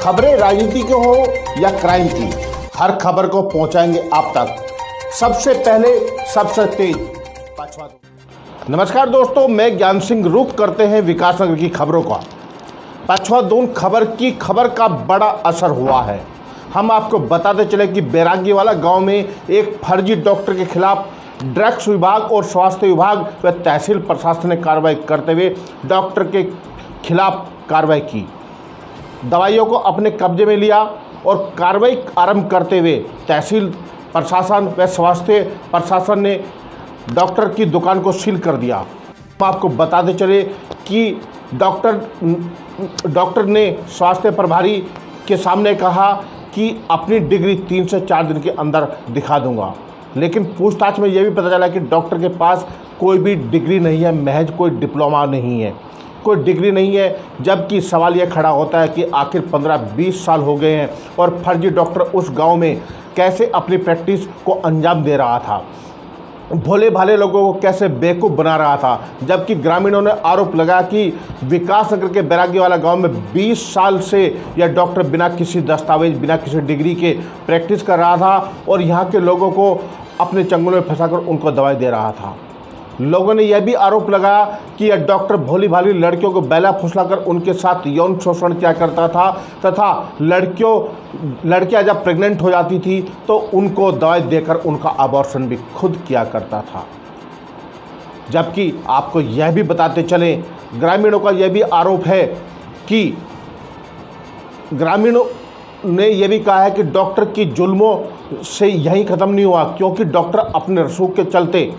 खबरें राजनीति की हो या क्राइम की, हर खबर को पहुंचाएंगे आप तक सबसे पहले, सबसे तेज। नमस्कार दोस्तों, मैं ज्ञान सिंह रुख करते हैं विकासनगर की खबरों का। पछवादून खबर का बड़ा असर हुआ है। हम आपको बताते चले कि बैरागीवाला गांव में एक फर्जी डॉक्टर के खिलाफ ड्रग्स विभाग और स्वास्थ्य विभाग व तहसील प्रशासन ने कार्रवाई करते हुए डॉक्टर के खिलाफ कार्रवाई की, दवाइयों को अपने कब्जे में लिया और कार्रवाई आरंभ करते हुए तहसील प्रशासन व स्वास्थ्य प्रशासन ने डॉक्टर की दुकान को सील कर दिया। आपको बताते चले कि डॉक्टर ने स्वास्थ्य प्रभारी के सामने कहा कि अपनी डिग्री 3 से 4 दिन के अंदर दिखा दूंगा, लेकिन पूछताछ में यह भी पता चला कि डॉक्टर के पास कोई भी डिग्री नहीं है, महज कोई डिप्लोमा नहीं है, कोई डिग्री नहीं है। जबकि सवाल यह खड़ा होता है कि आखिर 15-20 साल हो गए हैं और फर्जी डॉक्टर उस गांव में कैसे अपनी प्रैक्टिस को अंजाम दे रहा था, भोले भाले लोगों को कैसे बेवकूफ़ बना रहा था। जबकि ग्रामीणों ने आरोप लगाया कि विकासनगर के बैरागीवाला गांव में 20 साल से यह डॉक्टर बिना किसी दस्तावेज, बिना किसी डिग्री के प्रैक्टिस कर रहा था और यहाँ के लोगों को अपने चंगुल में फंसाकर उनको दवाई दे रहा था। लोगों ने यह भी आरोप लगाया कि यह डॉक्टर भोली भाली लड़कियों को बैला फुसलाकर उनके साथ यौन शोषण किया करता था तथा लड़कियां जब प्रेग्नेंट हो जाती थी तो उनको दवाई देकर उनका अबॉर्शन भी खुद किया करता था। जबकि आपको यह भी बताते चलें, ग्रामीणों का यह भी आरोप है कि ग्रामीणों ने यह भी कहा है कि डॉक्टर की जुल्मों से यहीं ख़त्म नहीं हुआ, क्योंकि डॉक्टर अपने रसूख के चलते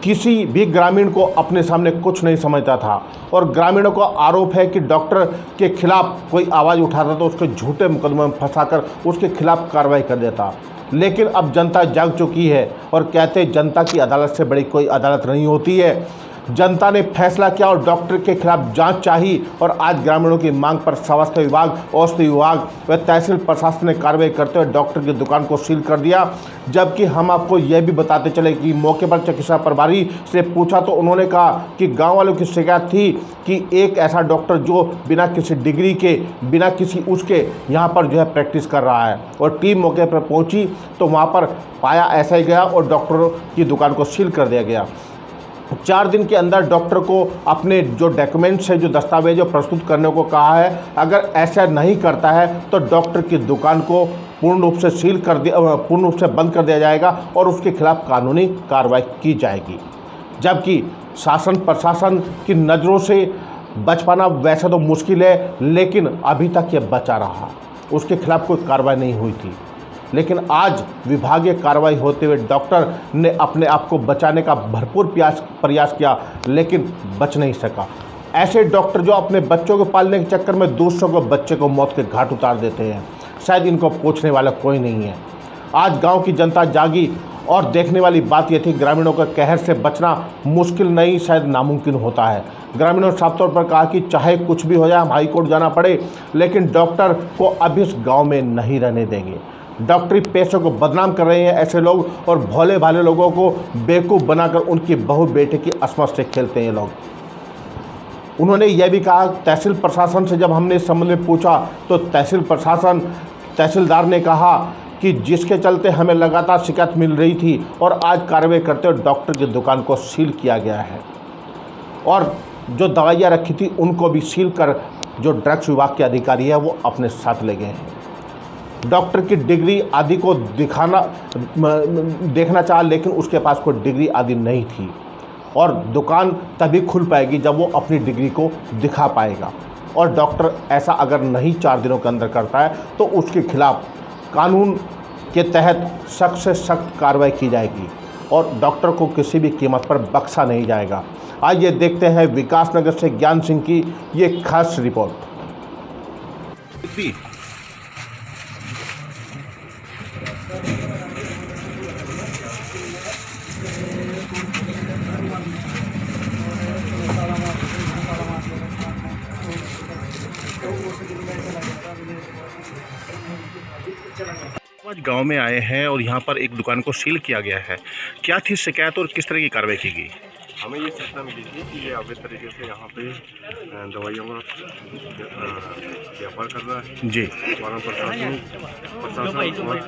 किसी भी ग्रामीण को अपने सामने कुछ नहीं समझता था और ग्रामीणों का आरोप है कि डॉक्टर के खिलाफ कोई आवाज़ उठाता तो उसके झूठे मुकदमे में फंसाकर उसके खिलाफ कार्रवाई कर देता। लेकिन अब जनता जाग चुकी है और कहते हैं जनता की अदालत से बड़ी कोई अदालत नहीं होती है। जनता ने फैसला किया और डॉक्टर के खिलाफ जांच चाहिए और आज ग्रामीणों की मांग पर स्वास्थ्य विभाग, औषधि विभाग व तहसील प्रशासन ने कार्रवाई करते हुए डॉक्टर की दुकान को सील कर दिया। जबकि हम आपको यह भी बताते चले कि मौके पर चिकित्सा प्रभारी से पूछा तो उन्होंने कहा कि गांव वालों की शिकायत थी कि एक ऐसा डॉक्टर जो बिना किसी डिग्री के, बिना किसी उसके यहाँ पर जो है प्रैक्टिस कर रहा है। और टीम मौके पर पहुँची तो वहाँ पर पाया ऐसा ही गया और डॉक्टर की दुकान को सील कर दिया गया। 4 दिन के अंदर डॉक्टर को अपने जो डॉक्यूमेंट्स है, जो दस्तावेज प्रस्तुत करने को कहा है। अगर ऐसा नहीं करता है तो डॉक्टर की दुकान को पूर्ण रूप से बंद कर दिया जाएगा और उसके खिलाफ कानूनी कार्रवाई की जाएगी। जबकि शासन प्रशासन की नज़रों से बच पाना वैसे तो मुश्किल है, लेकिन अभी तक ये बचा रहा, उसके खिलाफ कोई कार्रवाई नहीं हुई थी। लेकिन आज विभागीय कार्रवाई होते हुए डॉक्टर ने अपने आप को बचाने का भरपूर प्रयास किया, लेकिन बच नहीं सका। ऐसे डॉक्टर जो अपने बच्चों को पालने के चक्कर में दूसरों को बच्चे को मौत के घाट उतार देते हैं, शायद इनको पूछने वाला कोई नहीं है। आज गांव की जनता जागी और देखने वाली बात यह थी, ग्रामीणों के कहर से बचना मुश्किल नहीं, शायद नामुमकिन होता है। ग्रामीणों ने साफ तौर पर कहा कि चाहे कुछ भी हो जाए, हम हाईकोर्ट जाना पड़े, लेकिन डॉक्टर को अब इस गाँव में नहीं रहने देंगे। डॉक्टरी पेशे को बदनाम कर रहे हैं ऐसे लोग और भोले भाले लोगों को बेवकूफ़ बनाकर उनकी बहू बेटे की असमत से खेलते हैं ये लोग। उन्होंने यह भी कहा, तहसील प्रशासन से जब हमने इस संबंध में पूछा तो तहसीलदार ने कहा कि जिसके चलते हमें लगातार शिकायत मिल रही थी और आज कार्रवाई करते हुए डॉक्टर की दुकान को सील किया गया है और जो दवाइयाँ रखी थी उनको भी सील कर जो ड्रग्स विभाग के अधिकारी है वो अपने साथ ले गए हैं। डॉक्टर की डिग्री आदि को देखना चाहा, लेकिन उसके पास कोई डिग्री आदि नहीं थी और दुकान तभी खुल पाएगी जब वो अपनी डिग्री को दिखा पाएगा। और डॉक्टर ऐसा अगर नहीं 4 दिनों के अंदर करता है तो उसके खिलाफ कानून के तहत सख्त से सख्त कार्रवाई की जाएगी और डॉक्टर को किसी भी कीमत पर बख्शा नहीं जाएगा। आइए देखते हैं विकासनगर से ज्ञान सिंह की ये खास रिपोर्ट। आज गांव में आए हैं और यहां पर एक दुकान को सील किया गया है। क्या थी शिकायत और किस तरह की कार्रवाई की गई? हमें ये सूचना मिली थी कि ये अवैध तरीके से यहाँ पे दवाइयों का व्यापार कर रहा है जी और प्रशासन और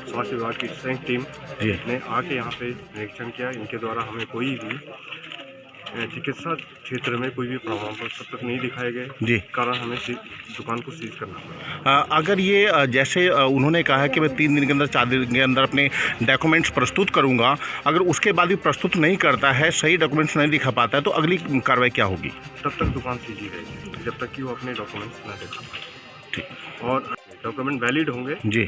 स्वास्थ्य विभाग की संयुक्त टीम जी ने आके यहाँ पे निरीक्षण किया। इनके द्वारा हमें कोई भी चिकित्सा क्षेत्र में कोई भी प्रमाण पत्र नहीं दिखाए गए, जी कारण हमें दुकान को सीज करना पड़ा। अगर ये जैसे उन्होंने कहा है कि मैं 3 दिन के अंदर 4 दिन के अंदर अपने डॉक्यूमेंट्स प्रस्तुत करूंगा, अगर उसके बाद भी प्रस्तुत नहीं करता है, सही डॉक्यूमेंट्स नहीं दिखा पाता है, तो अगली कार्रवाई क्या होगी? तब तक दुकान सीज ही रहेगी जब तक कि वो अपने डॉक्यूमेंट्स ना दिखा पाए। ठीक, और डॉक्यूमेंट वैलिड होंगे जी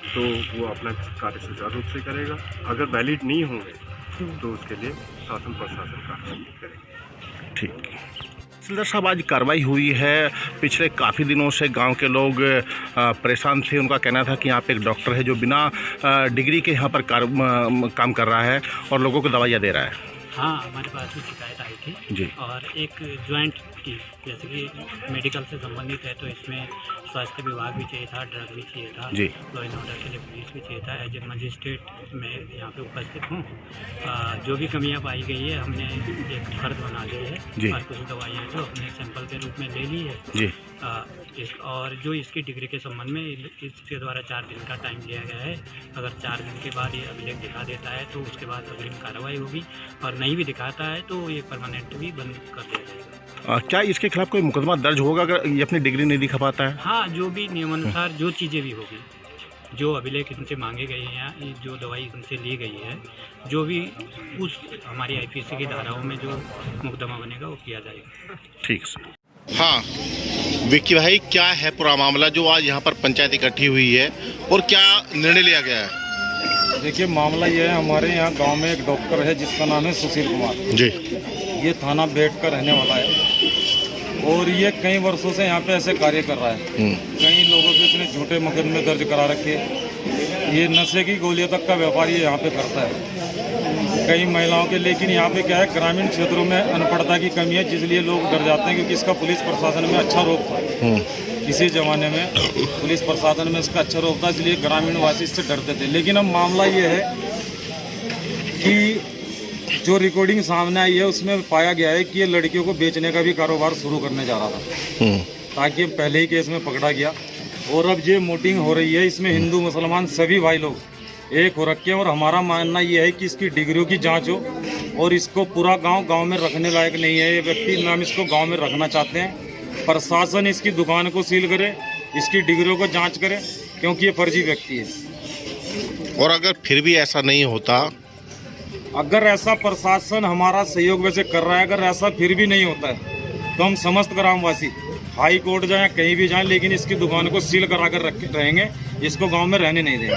तो वो अपना कार्य सुचारू रूप से करेगा, अगर वैलिड नहीं होंगे तो उसके लिए शासन प्रशासन कार्रवाई करेगा। ठीक। तहसीलदार साहब, आज कार्रवाई हुई है। पिछले काफ़ी दिनों से गांव के लोग परेशान थे। उनका कहना था कि यहाँ पे एक डॉक्टर है जो बिना डिग्री के यहाँ पर काम कर रहा है और लोगों को दवाइयाँ दे रहा है। हाँ, हमारे पास भी शिकायत आई थी जी और एक जॉइंट की, जैसे कि मेडिकल से संबंधित है तो इसमें स्वास्थ्य विभाग भी चाहिए था, ड्रग भी चाहिए था, जी लॉ एंड ऑर्डर के लिए पुलिस भी चाहिए था। एज ए मजिस्ट्रेट मैं यहाँ पे उपस्थित हूँ। जो भी कमियाँ पाई गई है हमने एक फर्द बना ली जी। है और कुछ दवाइयाँ जो हमने सैंपल के रूप में ले ली है। जी और जो इसकी डिग्री के संबंध में इसके द्वारा 4 दिन का टाइम दिया गया है। अगर 4 दिन के बाद ये अभिलेख दिखा देता है तो उसके बाद अग्रिम कार्रवाई होगी, और नहीं भी दिखाता है तो ये परमानेंट भी बंद कर दिया जाएगा। क्या इसके खिलाफ कोई मुकदमा दर्ज होगा अगर ये अपनी डिग्री नहीं दिखा पाता है? हाँ, जो भी नियमानुसार जो चीज़ें भी होगी, जो अभिलेख इनसे मांगे गए हैं, जो दवाई इनसे ली गई है, जो भी उस हमारी IPC की धाराओं में जो मुकदमा बनेगा वो किया जाएगा। ठीक सर। हाँ विक्की भाई, क्या है पूरा मामला जो आज यहाँ पर पंचायत इकट्ठी हुई है और क्या निर्णय लिया गया है? देखिए, मामला ये है, हमारे यहाँ गांव में एक डॉक्टर है जिसका नाम है सुशील कुमार जी। ये थाना बेट का रहने वाला है और ये कई वर्षों से यहाँ पे ऐसे कार्य कर रहा है। कई लोगों पे इसने झूठे मुकदमे दर्ज करा रखे। ये नशे की गोलियों तक का व्यापार ये यहाँ पे करता है, कई महिलाओं के। लेकिन यहाँ पे क्या है, ग्रामीण क्षेत्रों में अनपढ़ता की कमी है, जिसलिए लोग डर जाते हैं, क्योंकि इसका पुलिस प्रशासन में अच्छा रोक था। इसी ज़माने में पुलिस प्रशासन में इसका अच्छा रोक था, इसलिए ग्रामीण वासी इससे डरते थे। लेकिन अब मामला ये है कि जो रिकॉर्डिंग सामने आई है उसमें पाया गया है कि ये लड़कियों को बेचने का भी कारोबार शुरू करने जा रहा था, ताकि पहले ही केस में पकड़ा गया। और अब ये मीटिंग हो रही है, इसमें हिंदू मुसलमान सभी भाई लोग एक हो रखे हैं। और हमारा मानना ये है कि इसकी डिग्रियों की जांच हो और इसको पूरा गांव में रखने लायक नहीं है ये व्यक्ति, ना हम इसको गांव में रखना चाहते हैं। प्रशासन इसकी दुकान को सील करे, इसकी डिग्रियों को जांच करे, क्योंकि ये फर्जी व्यक्ति है। और अगर फिर भी ऐसा नहीं होता, अगर ऐसा प्रशासन हमारा सहयोग वैसे कर रहा है, अगर ऐसा फिर भी नहीं होता है तो हम समस्त ग्रामवासी हाई कोर्ट जाएं, कहीं भी जाएं, लेकिन इसकी दुकान को सील करा कर रहेंगे, इसको गांव में रहने नहीं देंगे।